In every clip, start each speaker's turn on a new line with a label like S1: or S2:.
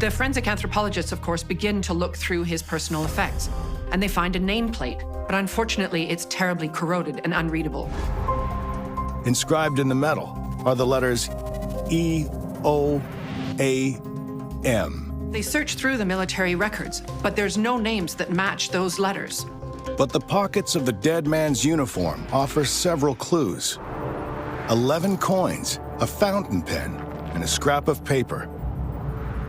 S1: The forensic anthropologists, of course, begin to look through his personal effects, and they find a nameplate, but unfortunately, it's terribly corroded and unreadable.
S2: Inscribed in the metal are the letters E-O-A-M.
S1: They search through the military records, but there's no names that match those letters.
S2: But the pockets of the dead man's uniform offer several clues. 11 coins, a fountain pen, and a scrap of paper.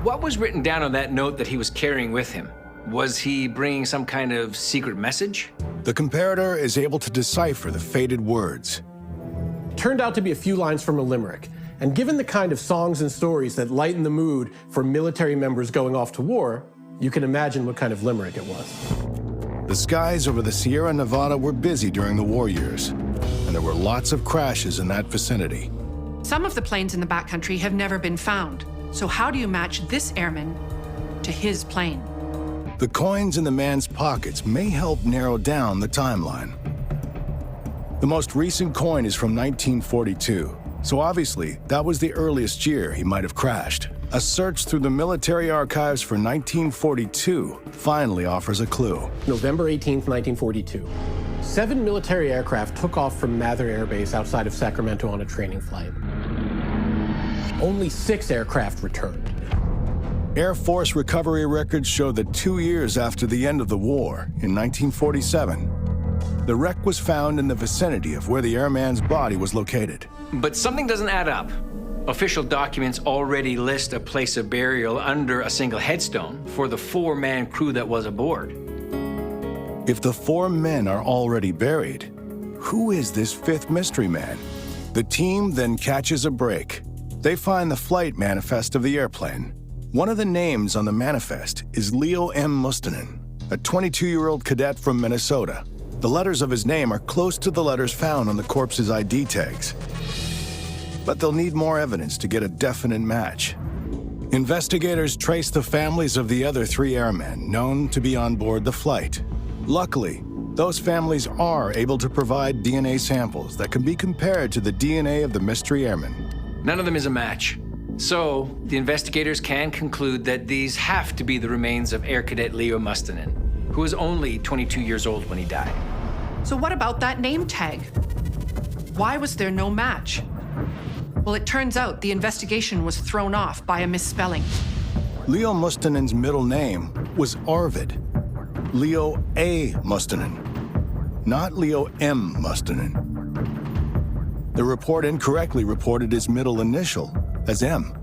S3: What was written down on that note that he was carrying with him? Was he bringing some kind of secret message?
S2: The comparator is able to decipher the faded words.
S4: It turned out to be a few lines from a limerick. And given the kind of songs and stories that lighten the mood for military members going off to war, you can imagine what kind of limerick it was.
S2: The skies over the Sierra Nevada were busy during the war years, and there were lots of crashes in that vicinity.
S1: Some of the planes in the backcountry have never been found. So how do you match this airman to his plane?
S2: The coins in the man's pockets may help narrow down the timeline. The most recent coin is from 1942, so obviously that was the earliest year he might have crashed. A search through the military archives for 1942 finally offers a clue.
S4: November 18th, 1942. 7 military aircraft took off from Mather Air Base outside of Sacramento on a training flight. Only 6 aircraft returned.
S2: Air Force recovery records show that 2 years after the end of the war, in 1947, the wreck was found in the vicinity of where the airman's body was located.
S3: But something doesn't add up. Official documents already list a place of burial under a single headstone for the 4-man crew that was aboard.
S2: If the 4 men are already buried, who is this 5th mystery man? The team then catches a break. They find the flight manifest of the airplane. One of the names on the manifest is Leo M. Mustonen, a 22-year-old cadet from Minnesota. The letters of his name are close to the letters found on the corpse's ID tags. But they'll need more evidence to get a definite match. Investigators trace the families of the other 3 airmen known to be on board the flight. Luckily, those families are able to provide DNA samples that can be compared to the DNA of the mystery airman.
S3: None of them is a match. So, the investigators can conclude that these have to be the remains of Air Cadet Leo Mustonen, who was only 22 years old when he died.
S1: So what about that name tag? Why was there no match? Well, it turns out the investigation was thrown off by a misspelling.
S2: Leo Mustonen's middle name was Arvid. Leo A. Mustonen, not Leo M. Mustonen. The report incorrectly reported his middle initial as M.